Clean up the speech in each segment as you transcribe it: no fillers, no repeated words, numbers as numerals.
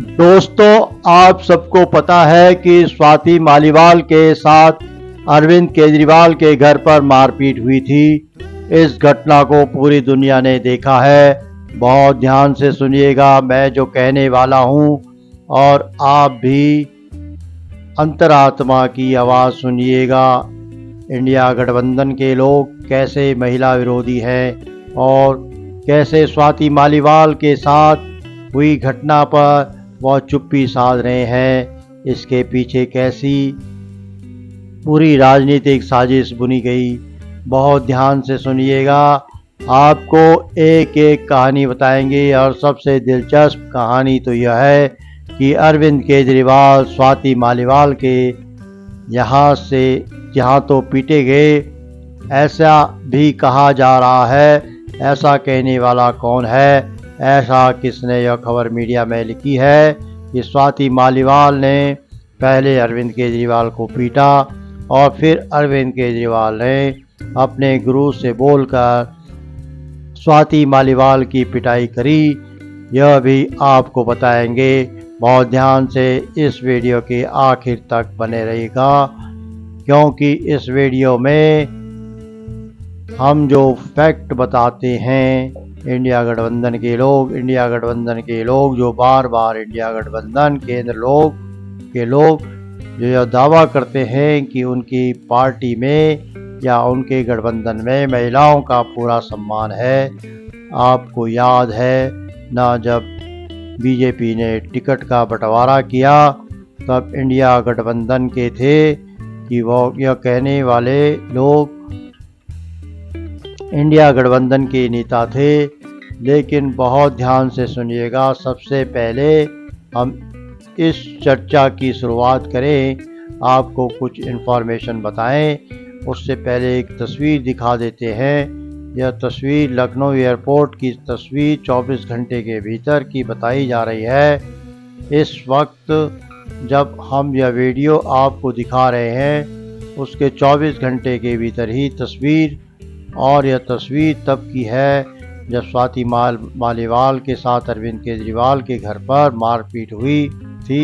दोस्तों, आप सबको पता है कि स्वाति मालीवाल के साथ अरविंद केजरीवाल के घर पर मारपीट हुई थी। इस घटना को पूरी दुनिया ने देखा है। बहुत ध्यान से सुनिएगा मैं जो कहने वाला हूं, और आप भी अंतरात्मा की आवाज़ सुनिएगा। इंडिया गठबंधन के लोग कैसे महिला विरोधी हैं और कैसे स्वाति मालीवाल के साथ हुई घटना पर वह चुप्पी साध रहे हैं। इसके पीछे कैसी पूरी राजनीतिक साजिश बुनी गई, बहुत ध्यान से सुनिएगा। आपको एक एक कहानी बताएंगे, और सबसे दिलचस्प कहानी तो यह है कि अरविंद केजरीवाल स्वाति मालीवाल के यहाँ तो पीटे गए, ऐसा भी कहा जा रहा है। ऐसा कहने वाला कौन है? ऐसा किसने यह खबर मीडिया में लिखी है कि स्वाति मालीवाल ने पहले अरविंद केजरीवाल को पीटा और फिर अरविंद केजरीवाल ने अपने गुरु से बोलकर स्वाति मालीवाल की पिटाई करी। यह भी आपको बताएंगे। बहुत ध्यान से इस वीडियो के आखिर तक बने रहेगा, क्योंकि इस वीडियो में हम जो फैक्ट बताते हैं, इंडिया गठबंधन के लोग जो बार बार इंडिया गठबंधन केंद्र के लोग जो यह दावा करते हैं कि उनकी पार्टी में या उनके गठबंधन में महिलाओं का पूरा सम्मान है। आपको याद है ना, जब बीजेपी ने टिकट का बंटवारा किया तब इंडिया गठबंधन के थे कि वो यह कहने वाले लोग इंडिया गठबंधन के नेता थे। लेकिन बहुत ध्यान से सुनिएगा। सबसे पहले हम इस चर्चा की शुरुआत करें, आपको कुछ इन्फॉर्मेशन बताएं। उससे पहले एक तस्वीर दिखा देते हैं। यह तस्वीर लखनऊ एयरपोर्ट की तस्वीर 24 घंटे के भीतर की बताई जा रही है। इस वक्त जब हम यह वीडियो आपको दिखा रहे हैं उसके 24 घंटे के भीतर ही तस्वीर, और यह तस्वीर तब की है जब स्वाति मालीवाल के साथ अरविंद केजरीवाल के घर पर मारपीट हुई थी।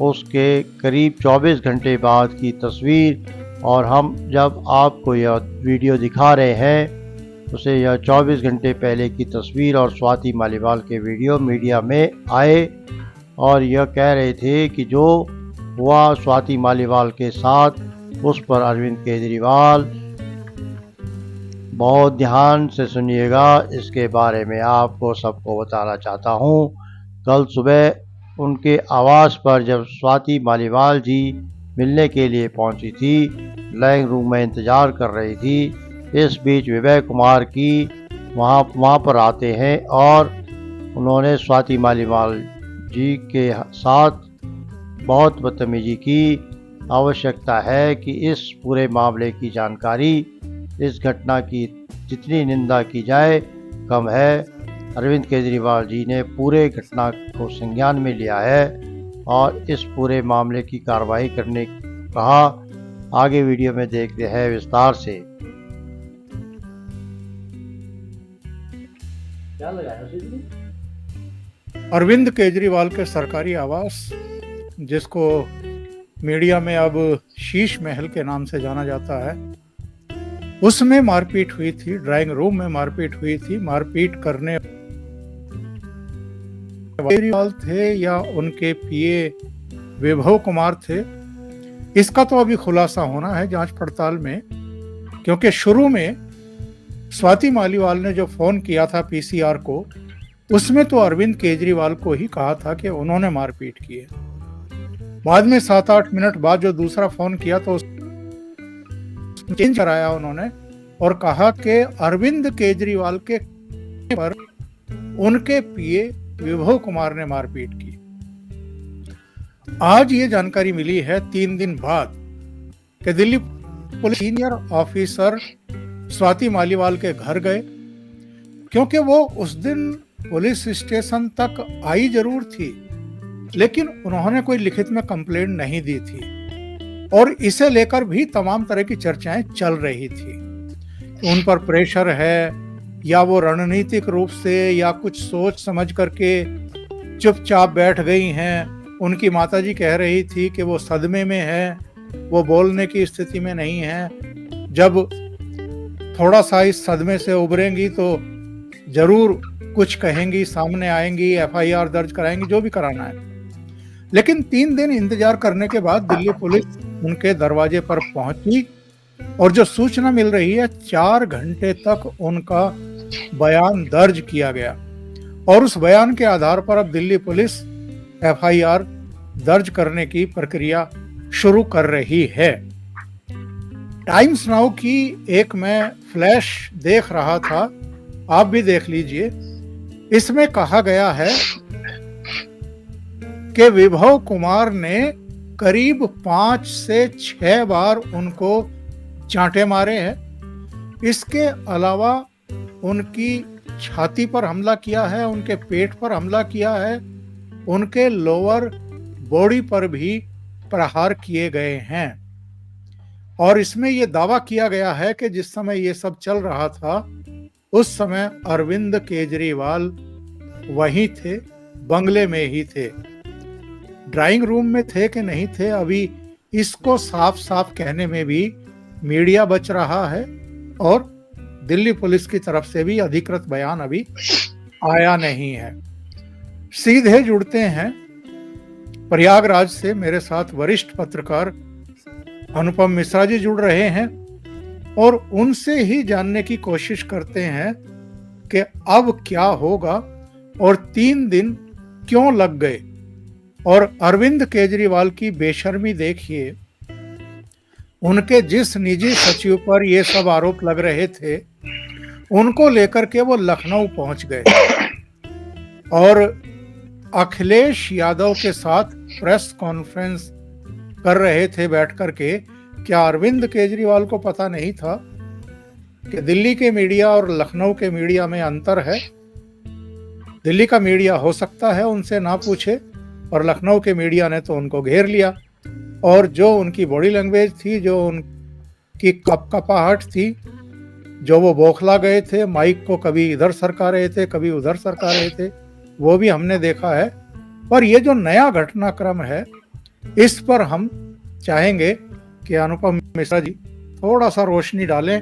उसके करीब 24 घंटे बाद की तस्वीर, और हम जब आपको यह वीडियो दिखा रहे हैं उसे यह 24 घंटे पहले की तस्वीर और स्वाति मालीवाल के वीडियो मीडिया में आए, और यह कह रहे थे कि जो हुआ स्वाति मालीवाल के साथ उस पर अरविंद केजरीवाल, बहुत ध्यान से सुनिएगा, इसके बारे में आपको सबको बताना चाहता हूँ। कल सुबह उनके आवास पर जब स्वाति मालीवाल जी मिलने के लिए पहुंची थी, ड्राइंग रूम में इंतज़ार कर रही थी। इस बीच विजय कुमार की वहाँ पर आते हैं और उन्होंने स्वाति मालीवाल जी के साथ बहुत बदतमीजी की। आवश्यकता है कि इस पूरे मामले की जानकारी, इस घटना की जितनी निंदा की जाए कम है। अरविंद केजरीवाल जी ने पूरे घटना को संज्ञान में लिया है और इस पूरे मामले की कार्रवाई करने कहा। आगे वीडियो में देखते हैं विस्तार से। क्या लगाया अरविंद केजरीवाल के सरकारी आवास, जिसको मीडिया में अब शीश महल के नाम से जाना जाता है, उसमें मारपीट हुई थी। ड्राइंग रूम में मारपीट हुई थी। मारपीट करने केजरीवाल थे या उनके पीए विभव कुमार थे, इसका तो अभी खुलासा होना है जांच पड़ताल में, क्योंकि शुरू में स्वाति मालीवाल ने जो फोन किया था पीसीआर को, उसमें तो अरविंद केजरीवाल को ही कहा था कि उन्होंने मारपीट की है। बाद में 7-8 मिनट बाद जो दूसरा फोन किया तो चेंज कराया उन्होंने और कहा कि अरविंद केजरीवाल के पर उनके पीए विभव कुमार ने मारपीट की। आज ये जानकारी मिली है 3 दिन बाद कि Delhi police senior officer Swati Maliwal के घर गए, क्योंकि वो उस दिन पुलिस स्टेशन तक आई जरूर थी, लेकिन उन्होंने कोई लिखित में कंप्लेंट नहीं दी थी, और इसे लेकर भी तमाम तरह की चर्चाएं चल रही थी। उन पर प्रेशर है या वो रणनीतिक रूप से या कुछ सोच समझ करके चुपचाप बैठ गई हैं। उनकी माताजी कह रही थी कि वो सदमे में है, वो बोलने की स्थिति में नहीं है। जब थोड़ा सा इस सदमे से उभरेंगी तो जरूर कुछ कहेंगी, सामने आएंगी, एफआईआर दर्ज कराएंगी, जो भी कराना है। लेकिन 3 दिन इंतजार करने के बाद दिल्ली पुलिस उनके दरवाजे पर पहुंची और जो सूचना मिल रही है 4 घंटे तक उनका बयान दर्ज किया गया और उस बयान के आधार पर अब दिल्ली पुलिस एफआईआर दर्ज करने की प्रक्रिया शुरू कर रही है। टाइम्स नाउ की एक मैं फ्लैश देख रहा था, आप भी देख लीजिए। इसमें कहा गया है कि विभव कुमार ने करीब 5 से 6 बार उनको चांटे मारे हैं। इसके अलावा उनकी छाती पर हमला किया है, उनके पेट पर हमला किया है, उनके लोअर बॉडी पर भी प्रहार किए गए हैं। और इसमें यह दावा किया गया है कि जिस समय ये सब चल रहा था उस समय अरविंद केजरीवाल वहीं थे, बंगले में ही थे। ड्राइंग रूम में थे कि नहीं थे, अभी इसको साफ साफ कहने में भी मीडिया बच रहा है और दिल्ली पुलिस की तरफ से भी अधिकृत बयान अभी आया नहीं है। सीधे जुड़ते हैं प्रयागराज से, मेरे साथ वरिष्ठ पत्रकार अनुपम मिश्रा जी जुड़ रहे हैं और उनसे ही जानने की कोशिश करते हैं कि अब क्या होगा और 3 दिन क्यों लग गए। और अरविंद केजरीवाल की बेशर्मी देखिए, उनके जिस निजी सचिव पर ये सब आरोप लग रहे थे उनको लेकर के वो लखनऊ पहुंच गए और अखिलेश यादव के साथ प्रेस कॉन्फ्रेंस कर रहे थे बैठ करके। क्या अरविंद केजरीवाल को पता नहीं था कि दिल्ली के मीडिया और लखनऊ के मीडिया में अंतर है? दिल्ली का मीडिया हो सकता है उनसे ना पूछे और लखनऊ के मीडिया ने तो उनको घेर लिया और जो उनकी बॉडी लैंग्वेज थी, जो उनकी कपकपाहट थी, जो वो बौखला गए थे, माइक को कभी इधर सरका रहे थे, कभी उधर सरका रहे थे, वो भी हमने देखा है। पर ये जो नया घटनाक्रम है इस पर हम चाहेंगे कि अनुपम मिश्रा जी थोड़ा सा रोशनी डालें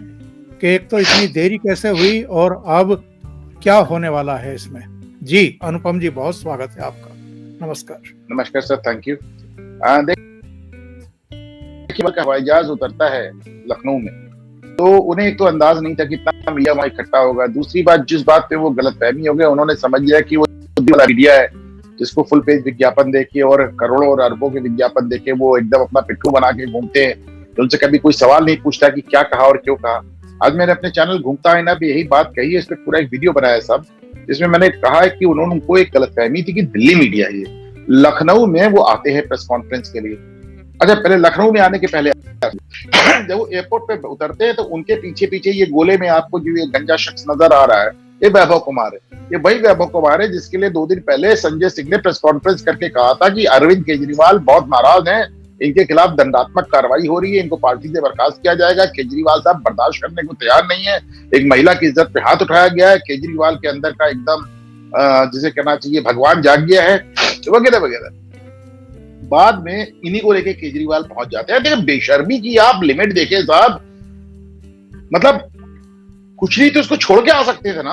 कि एक तो इतनी देरी कैसे हुई और अब क्या होने वाला है इसमें। जी अनुपम जी, बहुत स्वागत है आपका। नमस्कार। नमस्कार सर, थैंक यू। देखिए, हवाई जहाज उतरता है लखनऊ में तो उन्हें एक तो अंदाज नहीं था कि इतना मीडिया वहां इकट्ठा होगा। दूसरी बात, जिस बात पे वो गलतफहमी हो गया, उन्होंने समझ लिया कि वो मीडिया है जिसको फुल पेज विज्ञापन देके और करोड़ों और अरबों के विज्ञापन देके वो एकदम अपना पिट्ठू बना के घूमते हैं। तो उनसे कभी कोई सवाल नहीं पूछता कि क्या कहा और क्यों कहा। आज मैंने अपने चैनल घूमता है ना भी यही बात कही है, इस पर पूरा एक वीडियो बनाया सब, जिसमें मैंने कहा है कि उन्होंने उनको एक गलतफहमी थी कि दिल्ली मीडिया है, लखनऊ में वो आते हैं प्रेस कॉन्फ्रेंस के लिए। अच्छा, पहले लखनऊ में आने के पहले जब वो एयरपोर्ट पे उतरते हैं तो उनके पीछे पीछे ये गोले में आपको जो ये गंजा शख्स नजर आ रहा है, ये वैभव कुमार है। ये वही वैभव कुमार है जिसके लिए 2 दिन पहले संजय सिंह ने प्रेस कॉन्फ्रेंस करके कहा था कि अरविंद केजरीवाल बहुत नाराज हैं, इनके खिलाफ दंडात्मक कार्रवाई हो रही है, इनको पार्टी से बर्खास्त किया जाएगा। केजरीवाल साहब बर्दाश्त करने को तैयार नहीं है, एक महिला की इज्जत पे हाथ उठाया गया है, केजरीवाल के अंदर का एकदम जिसे कहना चाहिए भगवान जाग गया है, वगैरह वगैरह। बाद में इन्हीं को लेके केजरीवाल पहुंच जाते हैं। देखिए, बेशर्मी की आप लिमिट देखें साहब, मतलब कुछ नहीं तो उसको छोड़ के आ सकते थे ना।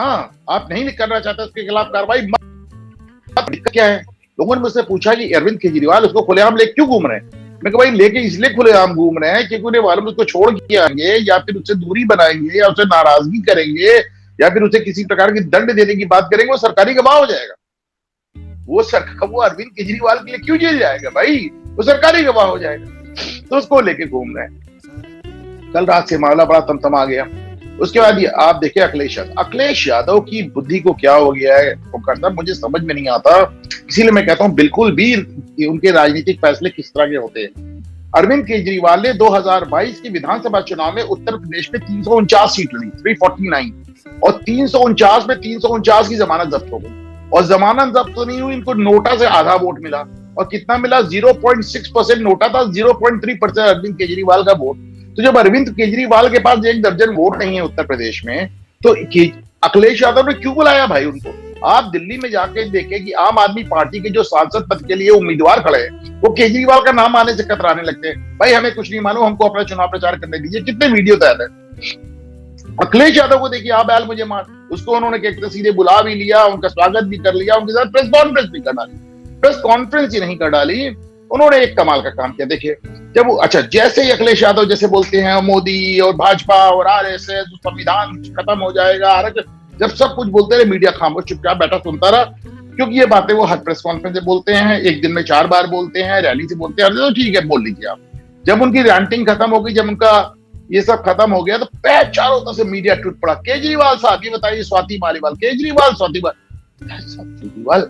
आप नहीं करना चाहते उसके खिलाफ कार्रवाई, दिक्कत क्या है? लोगों ने मुझसे पूछा कि अरविंद केजरीवाल उसको खुलेआम लेके क्यों घूम रहे हैं। मैं कहा भाई, लेके इसलिए खुलेआम घूम रहे हैं क्योंकि उन्हें मालूम उसको छोड़ के आएंगे या फिर उससे दूरी बनाएंगे या उससे नाराजगी करेंगे या फिर उसे किसी प्रकार की दंड देने की बात करेंगे, वो सरकारी गवाह हो जाएगा। वो अरविंद केजरीवाल के लिए क्यों जेल जाएगा भाई, वो सरकारी गवाह हो जाएगा। तो उसको लेके घूम रहे हैं। कल रात से मामला बड़ा तमतमा गया। उसके बाद ये आप देखिए अखिलेश यादव की बुद्धि को क्या हो गया है, वो करता मुझे समझ में नहीं आता। इसीलिए मैं कहता हूं बिल्कुल भी उनके राजनीतिक फैसले किस तरह के होते हैं। अरविंद केजरीवाल ने 2022 के विधानसभा चुनाव में उत्तर प्रदेश में 349 सीट लड़ी, 349, और 349 में 349 की जमानत जब्त हो गई। और जमानत जब्त तो नहीं हुई, इनको नोटा से आधा वोट मिला। और कितना मिला? 0.6% नोटा था, 0.3% अरविंद केजरीवाल का वोट। तो जब अरविंद केजरीवाल के पास 1 दर्जन वोट नहीं है उत्तर प्रदेश में, तो अखिलेश यादव ने क्यों बुलाया भाई उनको? आप दिल्ली में जाके देखें कि आम आदमी पार्टी के जो सांसद पद के लिए उम्मीदवार खड़े हैं वो केजरीवाल का नाम आने से कतराने लगते हैं। भाई हमें कुछ नहीं मालूम, हमको अपना चुनाव प्रचार करने दीजिए। कितने वीडियो तैयार है। अखिलेश यादव को देखिए, आप बैल मुझे मार, उसको उन्होंने सीधे बुला भी लिया, उनका स्वागत भी कर लिया, उनके साथ प्रेस कॉन्फ्रेंस भी कर डाली। प्रेस कॉन्फ्रेंस ही नहीं कर डाली, उन्होंने एक कमाल का काम किया। देखिए जब अच्छा जैसे ही अखिलेश यादव जैसे बोलते हैं मोदी और भाजपा और आरएसएस संविधान खत्म हो जाएगा, जब सब कुछ बोलते रहे मीडिया खामोश चुपचाप बैठा सुनता रहा, क्योंकि ये बातें वो हर प्रेस कॉन्फ्रेंस से बोलते हैं, एक दिन में 4 बार बोलते हैं, रैली से बोलते हैं, तो ठीक है बोल लीजिए आप। जब उनकी रैंटिंग खत्म हो गई, जब उनका ये सब खत्म हो गया, तो पैर चारों तरफ से मीडिया टूट पड़ा। केजरीवाल साहब ये बताइए, स्वाति मालीवाल, केजरीवाल केजरीवाल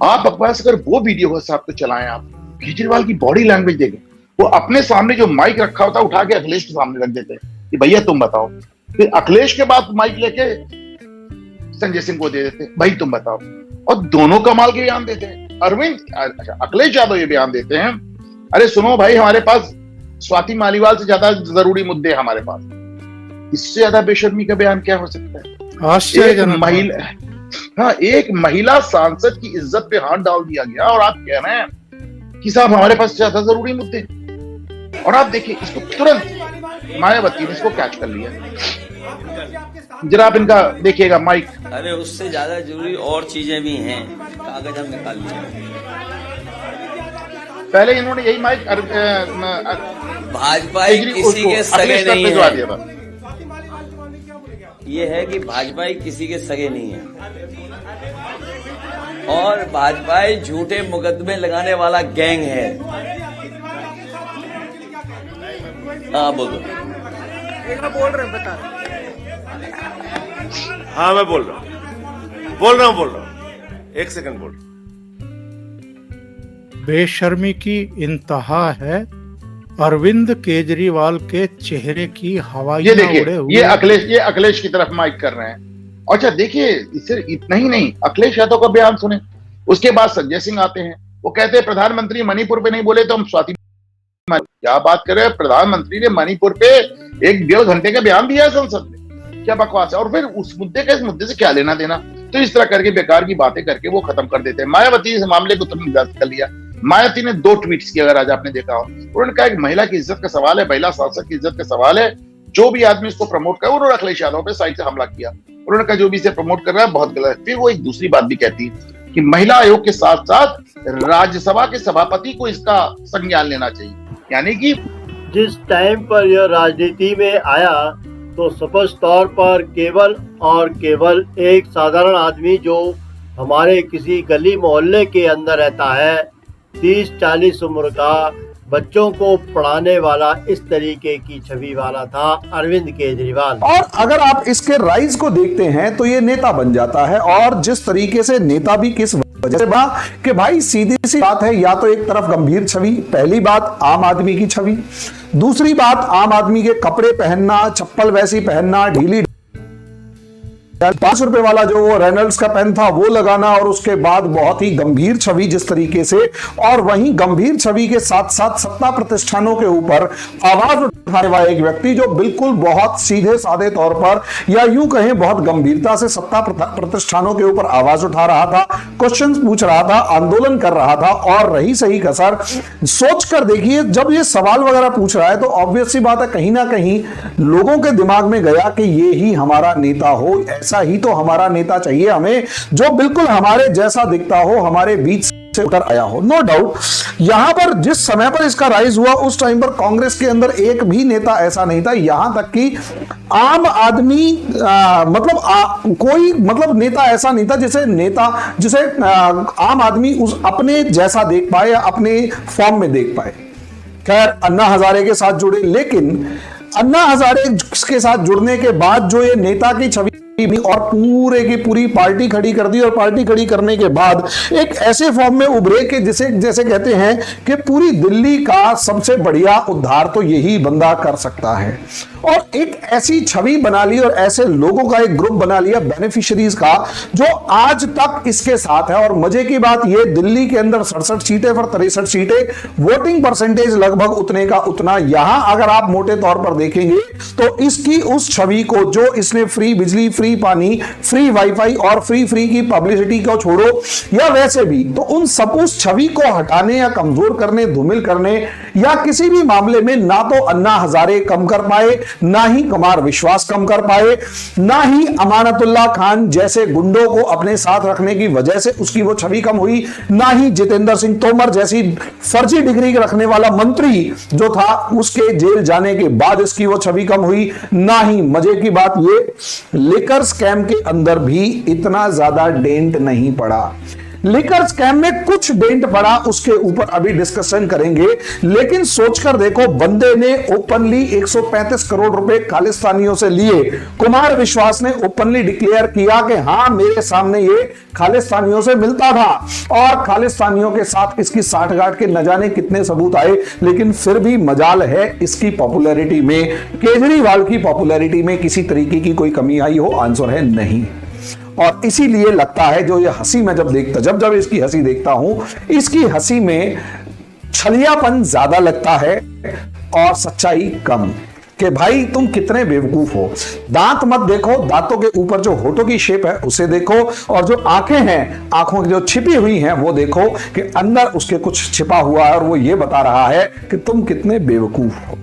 आप बकवास अगर वो वीडियो साहब तो चलाएं, आप केजरीवाल की बॉडी लैंग्वेज देखें, वो अपने सामने जो माइक रखा होता उठा के अखिलेश के सामने रख देते कि भैया तुम बताओ, फिर अखिलेश के बाद माइक लेके संजय सिंह को दे देते, भाई तुम बताओ, और दोनों कमाल के बयान देते हैं। अखिलेश यादव ये बयान देते हैं, अरे सुनो भाई हमारे पास स्वाति मालीवाल से ज्यादा जरूरी मुद्दे हैं हमारे पास, इससे ज्यादा बेशर्मी का बयान क्या हो सकता है। आश्चर्यजनक। हाँ, एक महिला सांसद की इज्जत पे हाथ डाल दिया गया और आप कह रहे हैं कि साहब हमारे पास ज्यादा जरूरी मुद्दे। और आप देखिए इसको तुरंत मायावती ने इसको कैच कर लिया। जरा आप इनका देखिएगा माइक। अरे उससे ज्यादा जरूरी और चीजें भी हैं, कागज हम निकाल लिए। पहले इन्होंने यही माइक भाजपा किसी के सगे नहीं है। ये है कि भाजपा किसी के सगे नहीं है और भाजपा झूठे मुकदमे लगाने वाला गैंग है। हाँ बोलो। बोल रहे हैं, बता। हाँ मैं बोल रहा हूँ। 1 सेकंड बोल। बेशर्मी की इंतहा है अरविंद केजरीवाल के चेहरे की हवाई उड़े हुए। ये अखिलेश की तरफ माइक कर रहे हैं। अच्छा देखिए, सिर्फ इतना ही नहीं, अखिलेश यादव का बयान सुने, उसके बाद संजय सिंह आते हैं, वो कहते हैं प्रधानमंत्री मणिपुर पे नहीं बोले तो हम स्वाति। क्या बात कर रहे हैं, प्रधानमंत्री ने मणिपुर पे 1-1.5 घंटे का बयान दिया है संसद में, क्या बकवास है। और फिर उस मुद्दे का इस मुद्दे से क्या लेना देना। तो इस तरह करके बेकार की बातें करके वो खत्म कर देते हैं। मायावती इस मामले को तुरंत निरस्त कर लिया। मायावती ने 2 ट्वीट्स किए, अगर आज आपने देखा हो। उन्होंने कहा कि महिला की इज्जत का सवाल है, महिला सांसद की इज्जत का सवाल है, जो भी आदमी इसको प्रमोट कर, उन्होंने अखिलेश यादव पे साइड से हमला किया। उन्होंने कहा जो भी इसे प्रमोट कर रहा है बहुत गलत है। फिर वो एक दूसरी बात भी कहती है कि महिला आयोग के साथ साथ राज्यसभा के सभापति को इसका संज्ञान लेना चाहिए। यानी कि जिस टाइम पर यह राजनीति में आया तो स्पष्ट तौर पर केवल और केवल एक साधारण आदमी जो हमारे किसी गली मोहल्ले के अंदर रहता है, 30-40 उम्र का, बच्चों को पढ़ाने वाला, इस तरीके की छवि वाला था अरविंद केजरीवाल। और अगर आप इसके राइज को देखते हैं तो ये नेता बन जाता है। और जिस तरीके से नेता भी किस वजह से बना कि भाई सीधी सी बात है, या तो एक तरफ गंभीर छवि, पहली बात आम आदमी की छवि, दूसरी बात आम आदमी के कपड़े पहनना, चप्पल वैसी पहनना, ढीली 5 रुपए वाला जो वो रेनल्ड्स का पेन था वो लगाना, और उसके बाद बहुत ही गंभीर छवि जिस तरीके से, और वहीं गंभीर छवि के साथ साथ सत्ता प्रतिष्ठानों के ऊपर आवाज उठाने वाला एक व्यक्ति जो बिल्कुल बहुत सीधे साधे तौर पर, या यूं कहें बहुत गंभीरता से सत्ता प्रतिष्ठानों के ऊपर आवाज उठा रहा था, क्वेश्चंस पूछ रहा था, आंदोलन कर रहा था। और रही सही कसर, सोच कर देखिए, जब ये सवाल वगैरह पूछ रहा है तो ऑब्वियस सी बात है कहीं ना कहीं लोगों के दिमाग में गया कि ये ही हमारा नेता हो, ऐसा ही तो हमारा नेता चाहिए हमें, जो बिल्कुल हमारे जैसा दिखता हो, हमारे बीच से उतर आया हो। नो डाउट यहां पर जिस समय पर इसका राइज हुआ उस टाइम पर कांग्रेस के अंदर एक भी नेता ऐसा नहीं था, यहां तक कि आम आदमी कोई नेता ऐसा नहीं था जिसे आम आदमी उस अपने जैसा देख पाए या अपने फॉर्म में देख पाए। खैर अन्ना हजारे के साथ जुड़े, लेकिन अन्ना हजारे के साथ जुड़ने के बाद जो ये नेता की छवि और पूरे की पूरी पार्टी खड़ी कर दी, और पार्टी खड़ी करने के बाद एक ऐसे फॉर्म में उभरे कि जैसे कहते हैं कि पूरी दिल्ली का सबसे बढ़िया उद्धार तो यही बंदा कर सकता है। और एक ऐसी छवि बना ली और ऐसे लोगों का एक ग्रुप बना लिया बेनिफिशियरीज का, जो आज तक इसके साथ है। और मजे की बात ये, दिल्ली के अंदर 67 सीटें पर 63 सीटें, वोटिंग परसेंटेज लगभग उतने का उतना। यहां अगर आप मोटे तौर पर देखेंगे तो इसकी उस छवि को, जो इसने फ्री बिजली, फ्री फ्री पानी, फ्री वाईफाई और फ्री की पब्लिसिटी को छोड़ो, या वैसे भी तो उन सब उस छवि को हटाने या कमजोर करने, धूमिल करने या किसी भी मामले में ना तो अन्ना हजारे कम कर पाए, ना ही कुमार विश्वास कम कर पाए, ना ही अमानतुल्लाह खान जैसे गुंडों को अपने साथ रखने की वजह से उसकी वो छवि कम हुई, ना ही जितेंद्र सिंह तोमर जैसी फर्जी डिग्री रखने वाला मंत्री जो था उसके जेल जाने के बाद इसकी वो छवि कम हुई, ना ही मजे की बात ये लिकर स्कैम के अंदर भी इतना ज्यादा डेंट नहीं पड़ा। लिकर स्कैम में कुछ डेंट पड़ा, उसके ऊपर अभी डिस्कशन करेंगे, लेकिन सोचकर देखो, बंदे ने ओपनली 135 करोड़ रुपए खालिस्तानियों से लिए। कुमार विश्वास ने ओपनली डिक्लेयर किया कि हां मेरे सामने ये खालिस्तानियों से मिलता था, और खालिस्तानियों के साथ इसकी साठगांठ के न जाने कितने सबूत आए, लेकिन फिर भी मजाल है इसकी पॉपुलैरिटी में, केजरीवाल की पॉपुलैरिटी में किसी तरीके की कोई कमी आई हो? आंसर है नहीं। और इसीलिए लगता है जो ये हंसी मैं जब इसकी हंसी देखता हूं, इसकी हंसी में छलियापन ज्यादा लगता है और सच्चाई कम। कि भाई तुम कितने बेवकूफ हो। दांत मत देखो, दांतों के ऊपर जो होठों की शेप है उसे देखो, और जो आंखें हैं, आंखों की जो छिपी हुई हैं वो देखो कि अंदर उसके कुछ छिपा हुआ है, और वो ये बता रहा है कि तुम कितने बेवकूफ हो।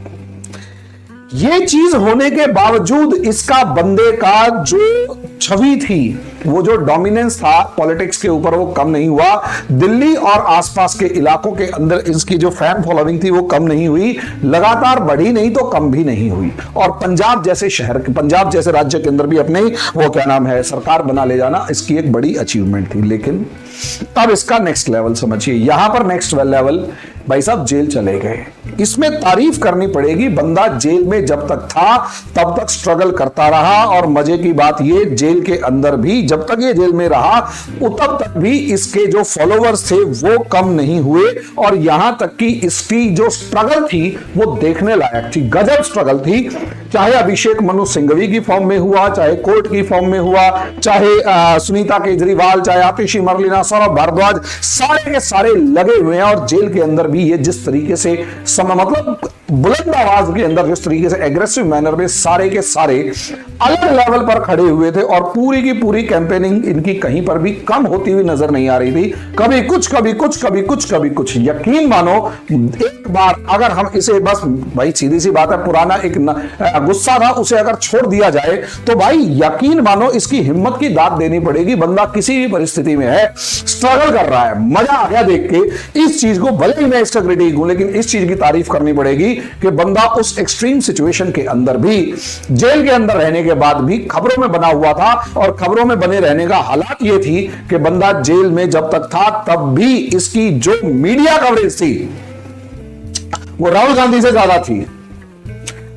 ये चीज होने के बावजूद इसका बंदे का जो छवि थी, वो जो डोमिनेंस था पॉलिटिक्स के ऊपर, वो कम नहीं हुआ। दिल्ली और आसपास के इलाकों के अंदर इसकी जो फैन फॉलोइंग थी वो कम नहीं हुई, लगातार बढ़ी नहीं तो कम भी नहीं हुई। और पंजाब जैसे शहर, पंजाब जैसे राज्य के अंदर भी अपने वो क्या नाम है सरकार बना ले जाना इसकी एक बड़ी अचीवमेंट थी। लेकिन अब इसका नेक्स्ट लेवल समझिए, यहां पर नेक्स्ट लेवल भाई साहब जेल चले गए। इसमें तारीफ करनी पड़ेगी, बंदा जेल में जब तक था तब तक स्ट्रगल करता रहा, और मजे की बात ये जेल के अंदर भी जब तक ये जेल में रहा तब तक भी इसके जो फॉलोवर्स थे वो कम नहीं हुए, और यहां तक कि इसकी जो स्ट्रगल थी वो देखने लायक थी, गजब स्ट्रगल थी। चाहे अभिषेक मनु सिंघवी की फॉर्म में हुआ, चाहे कोर्ट की फॉर्म में हुआ, चाहे सुनीता केजरीवाल, चाहे आतिशी मरलीना, सौरभ भारद्वाज, सारे के सारे लगे हुए हैं। और जेल के अंदर भी ये जिस तरीके से मतलब बुलंद आवाज के अंदर जिस तरीके से एग्रेसिव मैनर में सारे के सारे अलग लेवल पर खड़े हुए थे, और पूरी की पूरी कैंपेनिंग इनकी कहीं पर भी कम होती हुई नजर नहीं आ रही थी। कभी कुछ कभी कुछ कभी कुछ कभी कुछ। यकीन मानो एक बार अगर हम इसे बस भाई सीधी सी बात है, पुराना एक गुस्सा था उसे अगर छोड़ दिया जाए तो भाई यकीन मानो इसकी हिम्मत की दाद देनी पड़ेगी। बंदा किसी भी परिस्थिति में है, स्ट्रगल कर रहा है, मजा आ गया देख के इस चीज को। भले ही मैं इसका क्रिटिक हूं, लेकिन इस चीज की तारीफ करनी पड़ेगी कि बंदा उस एक्सट्रीम सिचुएशन के अंदर भी, जेल के अंदर रहने के बाद भी खबरों में बना हुआ था, और खबरों में बने रहने का हालात ये थी कि बंदा जेल में जब तक था तब भी इसकी जो मीडिया कवरेज थी वो राहुल गांधी से ज्यादा थी।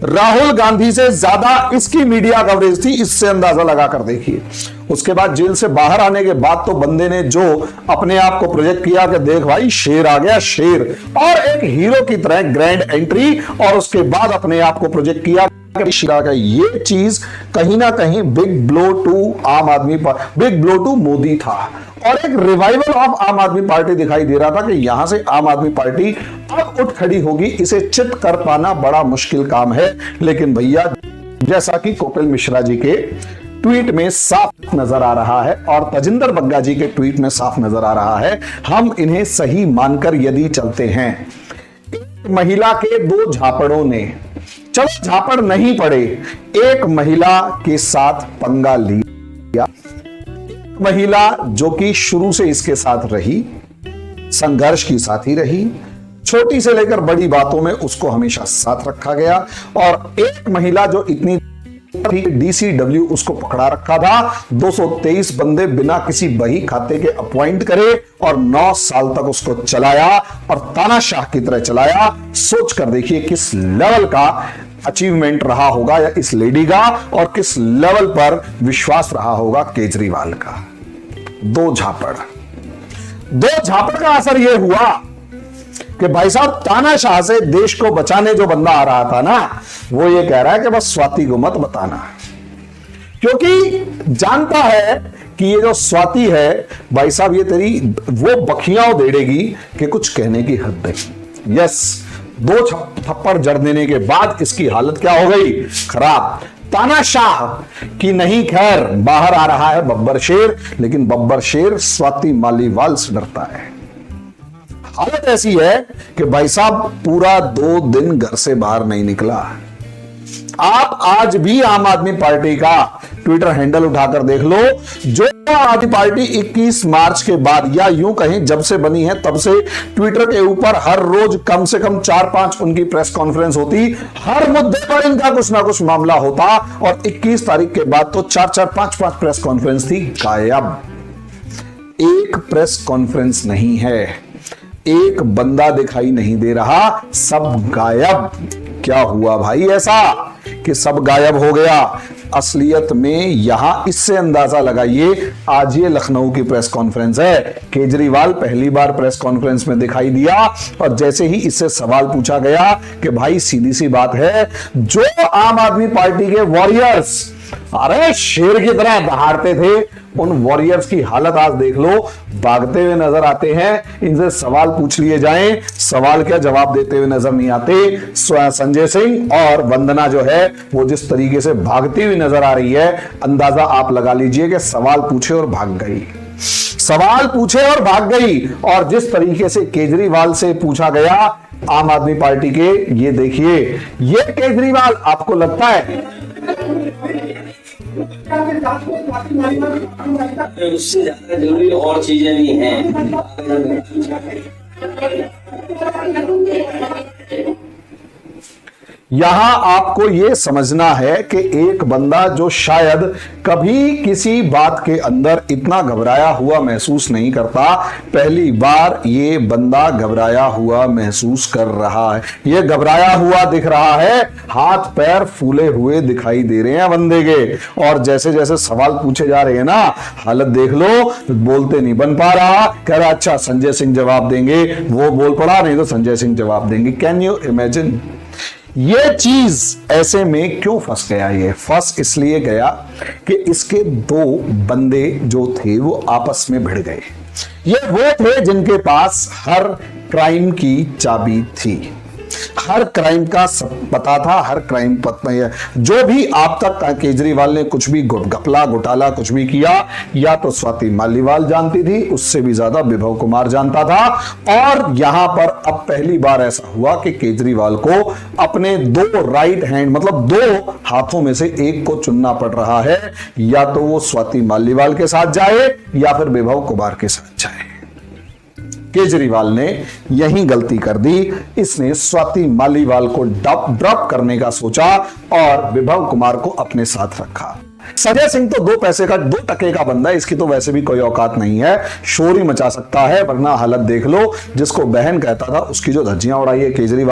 राहुल गांधी से ज्यादा इसकी मीडिया कवरेज थी, इससे अंदाजा लगाकर देखिए। उसके बाद जेल से बाहर आने के बाद तो बंदे ने जो अपने आप को प्रोजेक्ट किया कि देख भाई शेर आ गया, शेर, और एक हीरो की तरह ग्रैंड एंट्री, और उसके बाद अपने आप को प्रोजेक्ट किया का ये चीज कहीं ना कहीं बिग ब्लो टू आम आदमी, बिग ब्लो टू मोदी था, और एक रिवाइवल ऑफ आम आदमी पार्टी दिखाई दे रहा था कि यहां से आम आदमी पार्टी अब उठ खड़ी होगी। इसे चित कर पाना बड़ा मुश्किल काम है, लेकिन भैया जैसा कि कपिल मिश्रा जी के ट्वीट में साफ नजर आ रहा है, और तजिंदर बग्गा जी के ट्वीट में साफ नजर आ रहा है, हम इन्हें सही मानकर यदि चलते हैं। महिला के 2 झापड़ों ने, चलो झापड़ नहीं पड़े, एक महिला के साथ पंगा लिया, महिला जो कि शुरू से इसके साथ रही, संघर्ष की साथी रही, छोटी से लेकर बड़ी बातों में उसको हमेशा साथ रखा गया, और एक महिला जो इतनी डीसीडब्ल्यू उसको पकड़ा रखा था, 223 बंदे बिना किसी बही खाते के अपॉइंट करे, और 9 साल तक उसको चलाया, और तानाशाह की तरह चलाया। सोच कर देखिए किस लेवल का अचीवमेंट रहा होगा या इस लेडी का, और किस लेवल पर विश्वास रहा होगा केजरीवाल का। 2 झापड़ का असर यह हुआ कि भाई साहब तानाशाह से देश को बचाने जो बंदा आ रहा था ना, वो ये कह रहा है कि बस स्वाति को मत बताना, क्योंकि जानता है कि ये जो स्वाति है भाई साहब ये तेरी वो बखियां उधेड़ेगी कि कुछ कहने की हद नहीं। यस, 2 थप्पड़ जड़ देने के बाद इसकी हालत क्या हो गई, खराब। तानाशाह कि नहीं। खैर बाहर आ रहा है बब्बर शेर, लेकिन बब्बर शेर स्वाति मालीवाल से डरता है। हालत ऐसी है कि भाई साहब पूरा 2 दिन घर से बाहर नहीं निकला। आप आज भी आम आदमी पार्टी का ट्विटर हैंडल उठाकर देख लो, जो आम आदमी पार्टी 21 मार्च के बाद या यूं कहें जब से बनी है तब से ट्विटर के ऊपर हर रोज कम से कम 4-5 उनकी प्रेस कॉन्फ्रेंस होती, हर मुद्दे पर इनका कुछ ना कुछ मामला होता, और 21 तारीख के बाद तो 4-4, 5-5 प्रेस कॉन्फ्रेंस थी। गायब, एक प्रेस कॉन्फ्रेंस नहीं है, एक बंदा दिखाई नहीं दे रहा, सब गायब। क्या हुआ भाई ऐसा कि सब गायब हो गया? असलियत में यहां इससे अंदाजा लगाइए, आज ये लखनऊ की प्रेस कॉन्फ्रेंस है, केजरीवाल पहली बार प्रेस कॉन्फ्रेंस में दिखाई दिया, और जैसे ही इससे सवाल पूछा गया कि भाई सीधी सी बात है, जो आम आदमी पार्टी के वॉरियर्स अरे शेर की तरह दहाड़ते थे, उन वॉरियर्स की हालत आज देख लो, भागते हुए नजर आते हैं। इनसे सवाल पूछ लिए जाएं, सवाल क्या जवाब देते हुए नजर नहीं आते। संजय सिंह और वंदना जो है वो जिस तरीके से भागती हुई नजर आ रही है, अंदाजा आप लगा लीजिए कि सवाल पूछे और भाग गई, सवाल पूछे और भाग गई। और जिस तरीके से केजरीवाल से पूछा गया आम आदमी पार्टी के, ये देखिए, ये केजरीवाल आपको लगता है उससे ज्यादा जरूरी और चीजें भी हैं। यहां आपको यह समझना है कि एक बंदा जो शायद कभी किसी बात के अंदर इतना घबराया हुआ महसूस नहीं करता, पहली बार ये बंदा घबराया हुआ महसूस कर रहा है। ये घबराया हुआ दिख रहा है, हाथ पैर फूले हुए दिखाई दे रहे हैं बंदे के। और जैसे जैसे सवाल पूछे जा रहे हैं ना, हालत देख लो, बोलते नहीं बन पा रहा, कह रहा अच्छा संजय सिंह जवाब देंगे, वो बोल पड़ा, नहीं तो संजय सिंह जवाब देंगे। Can you imagine? ये चीज ऐसे में क्यों फंस गया? ये फंस इसलिए गया कि इसके 2 बंदे जो थे वो आपस में भिड़ गए। ये वो थे जिनके पास हर क्राइम की चाबी थी, हर क्राइम का पता था, हर क्राइम जो भी आप तक केजरीवाल ने कुछ भी घपला घोटाला कुछ भी किया, या तो स्वाति मालीवाल जानती थी, उससे भी ज्यादा विभव कुमार जानता था। और यहां पर अब पहली बार ऐसा हुआ कि केजरीवाल को अपने 2 राइट हैंड, मतलब 2 हाथों में से एक को चुनना पड़ रहा है, या तो वो स्वाति मालीवाल के साथ जाए या फिर विभव कुमार के साथ जाए। केजरीवाल ने यही गलती कर दी, इसने स्वाति मालीवाल को ड्रॉप करने का सोचा और विभव कुमार को अपने साथ रखा। संजय सिंह तो 2 पैसे का 2 टके का बंदा है, इसकी तो वैसे भी कोई औकात नहीं है, शोर ही मचा सकता है, वरना हालत देख लो, जिसको बहन कहता था उसकी जो धज्जियां उड़ाई है केजरीवाल